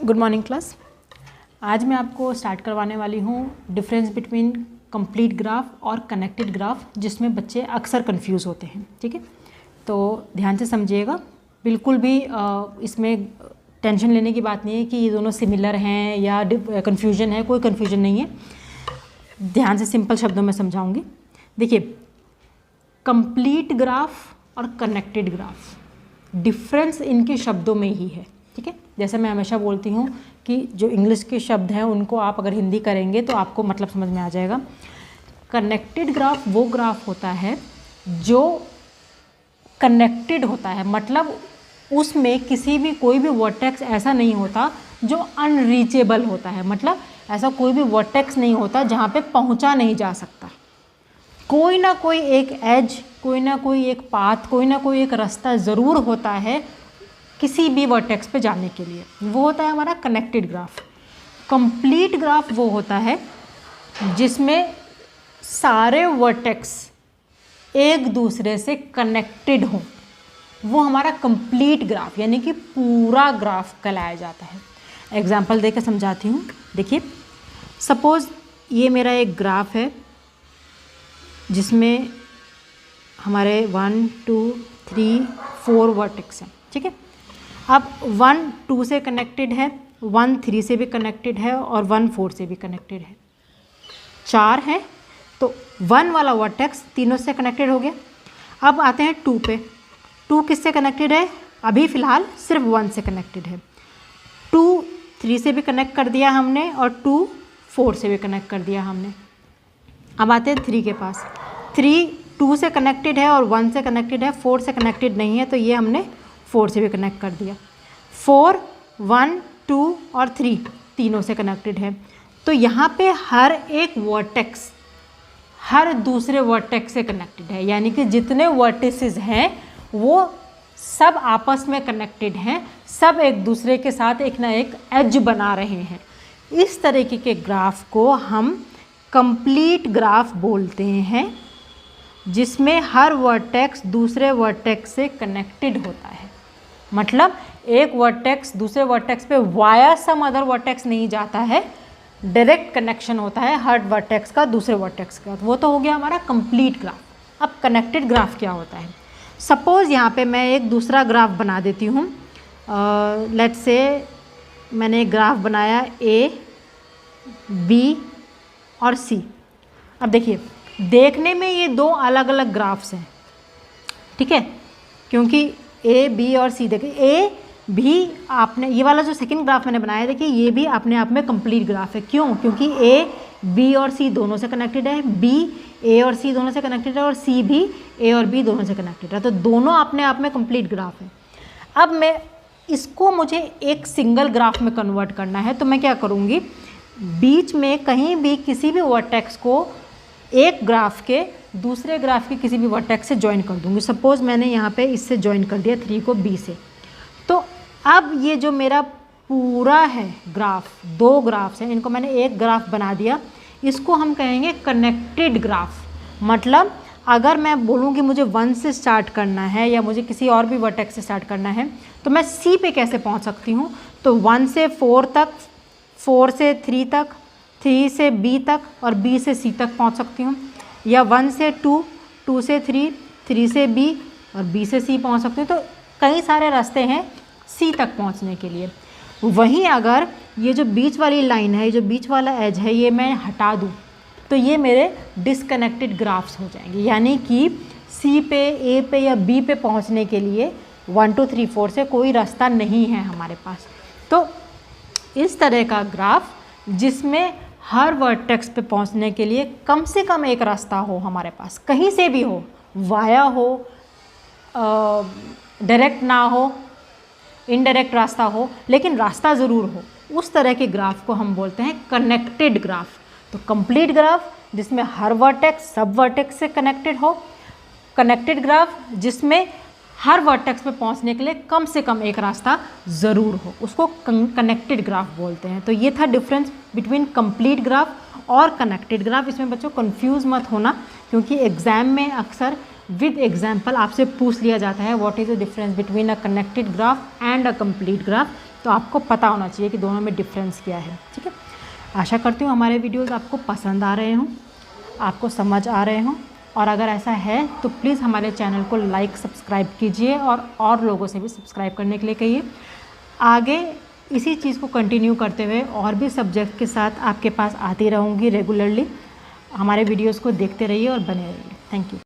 Good morning class. आज मैं आपको स्टार्ट करवाने वाली हूँ डिफरेंस बिटवीन कंप्लीट ग्राफ और कनेक्टेड ग्राफ, जिसमें बच्चे अक्सर कंफ्यूज होते हैं। ठीक है, तो ध्यान से समझिएगा। बिल्कुल भी इसमें टेंशन लेने की बात नहीं है कि ये दोनों सिमिलर हैं या कन्फ्यूजन है, कोई कन्फ्यूजन नहीं है। ध्यान से सिंपल शब्दों में समझाऊंगी। देखिए, कंप्लीट ग्राफ और कनेक्टेड ग्राफ, डिफरेंस इनके शब्दों में ही है। ठीक है, जैसे मैं हमेशा बोलती हूँ कि जो इंग्लिश के शब्द हैं उनको आप अगर हिंदी करेंगे तो आपको मतलब समझ में आ जाएगा। कनेक्टेड ग्राफ वो ग्राफ होता है जो कनेक्टेड होता है, मतलब उसमें किसी भी कोई भी वर्टेक्स ऐसा नहीं होता जो अनरीचेबल होता है। मतलब ऐसा कोई भी वर्टेक्स नहीं होता जहाँ पे पहुँचा नहीं जा सकता। कोई ना कोई एक एज, कोई ना कोई एक पाथ, कोई ना कोई एक रास्ता ज़रूर होता है किसी भी वर्टेक्स पे जाने के लिए। वो होता है हमारा कनेक्टेड ग्राफ। कंप्लीट ग्राफ वो होता है जिसमें सारे वर्टेक्स एक दूसरे से कनेक्टेड हों। वो हमारा कंप्लीट ग्राफ यानी कि पूरा ग्राफ कहलाया जाता है। एग्जाम्पल देकर समझाती हूँ। देखिए, सपोज़ ये मेरा एक ग्राफ है जिसमें हमारे 1 2 3 4 वर्टेक्स हैं। ठीक है, अब 1 2 से कनेक्टेड है, 1 3 से भी कनेक्टेड है और 1 4 से भी कनेक्टेड है। 4 है, तो 1 वाला वर्टेक्स तीनों से कनेक्टेड हो गया। अब आते हैं 2 पे। 2 किससे कनेक्टेड है? अभी फ़िलहाल सिर्फ 1 से कनेक्टेड है। 2 3 से भी कनेक्ट कर दिया हमने और 2 4 से भी कनेक्ट कर दिया हमने। अब आते हैं 3 के पास। 3 2 से कनेक्टेड है और 1 से कनेक्टेड है, 4 से कनेक्टेड नहीं है, तो ये हमने 4 से भी कनेक्ट कर दिया। 4 1 2 और 3 तीनों से कनेक्टेड है। तो यहाँ पे हर एक वर्टेक्स हर दूसरे वर्टेक्स से कनेक्टेड है, यानी कि जितने वर्टिसेस हैं वो सब आपस में कनेक्टेड हैं, सब एक दूसरे के साथ एक ना एक एज बना रहे हैं। इस तरीके के ग्राफ को हम कंप्लीट ग्राफ बोलते हैं, जिसमें हर वर्टेक्स दूसरे वर्टेक्स से कनेक्टेड होता है। मतलब एक वर्टेक्स दूसरे वर्टेक्स पे वाया सम अदर वर्टेक्स नहीं जाता है, डायरेक्ट कनेक्शन होता है हर वर्टेक्स का दूसरे वर्टेक्स का। वो तो हो गया हमारा कंप्लीट ग्राफ। अब कनेक्टेड ग्राफ क्या होता है? सपोज़ यहाँ पे मैं एक दूसरा ग्राफ बना देती हूँ। लेट्स से मैंने एक ग्राफ बनाया A B और C। अब देखिए, देखने में ये दो अलग अलग ग्राफ्स हैं। ठीक है, क्योंकि A B और C, देखिए A भी आपने ये वाला जो सेकंड ग्राफ मैंने बनाया, देखिए ये भी अपने आप में कंप्लीट ग्राफ है। क्यों? क्योंकि A B और C दोनों से कनेक्टेड है, B A और C दोनों से कनेक्टेड है और C भी A और B दोनों से कनेक्टेड है। तो दोनों अपने आप में कंप्लीट ग्राफ है। अब मैं इसको मुझे एक सिंगल ग्राफ में कन्वर्ट करना है, तो मैं क्या करूँगी, बीच में कहीं भी किसी भी वर्टेक्स को एक ग्राफ के दूसरे ग्राफ के किसी भी वर्टेक्स से ज्वाइन कर दूँगी। सपोज़ मैंने यहाँ पे इससे ज्वाइन कर दिया 3 को B से। तो अब ये जो मेरा पूरा है ग्राफ, 2 ग्राफ्स हैं, इनको मैंने एक ग्राफ बना दिया। इसको हम कहेंगे कनेक्टेड ग्राफ। मतलब अगर मैं बोलूँ कि मुझे 1 से स्टार्ट करना है या मुझे किसी और भी वर्टेक्स से स्टार्ट करना है, तो मैं C पे कैसे पहुँच सकती हूँ? तो 1 से 4 तक, 4 से 3 तक, 3 से B तक और B से C तक पहुँच सकती हूँ। या 1 से 2, 2 से 3, 3 से B और B से C पहुँच सकती हूँ। तो कई सारे रास्ते हैं C तक पहुँचने के लिए। वहीं अगर ये जो बीच वाली लाइन है, ये जो बीच वाला एज है, ये मैं हटा दूँ तो ये मेरे डिसकनेक्टेड ग्राफ्स हो जाएंगे। यानी कि C पे, A पे या B पे पहुँचने के लिए 1 2 3 4 से कोई रास्ता नहीं है हमारे पास। तो इस तरह का ग्राफ जिसमें हर वर्टेक्स पे पहुंचने के लिए कम से कम एक रास्ता हो हमारे पास, कहीं से भी हो, वाया हो, डायरेक्ट ना हो, इनडायरेक्ट रास्ता हो, लेकिन रास्ता ज़रूर हो, उस तरह के ग्राफ को हम बोलते हैं कनेक्टेड ग्राफ। तो कंप्लीट ग्राफ जिसमें हर वर्टेक्स सब वर्टेक्स से कनेक्टेड हो, कनेक्टेड ग्राफ जिसमें हर वर्टेक्स पे पहुंचने के लिए कम से कम एक रास्ता ज़रूर हो, उसको कनेक्टेड ग्राफ बोलते हैं। तो ये था डिफरेंस बिटवीन कंप्लीट ग्राफ और कनेक्टेड ग्राफ। इसमें बच्चों कंफ्यूज मत होना, क्योंकि एग्ज़ाम में अक्सर विद एग्जाम्पल आपसे पूछ लिया जाता है what is the difference between a connected graph and a complete graph. तो आपको पता होना चाहिए कि दोनों में डिफरेंस क्या है। ठीक है, आशा करती हूँ हमारे वीडियोज़ आपको पसंद आ रहे हों, आपको समझ आ रहे हों, और अगर ऐसा है तो प्लीज़ हमारे चैनल को लाइक सब्सक्राइब कीजिए और लोगों से भी सब्सक्राइब करने के लिए कहिए। आगे इसी चीज़ को कंटिन्यू करते हुए और भी सब्जेक्ट के साथ आपके पास आती रहूँगी रेगुलरली। हमारे वीडियोज़ को देखते रहिए और बने रहिए। Thank you.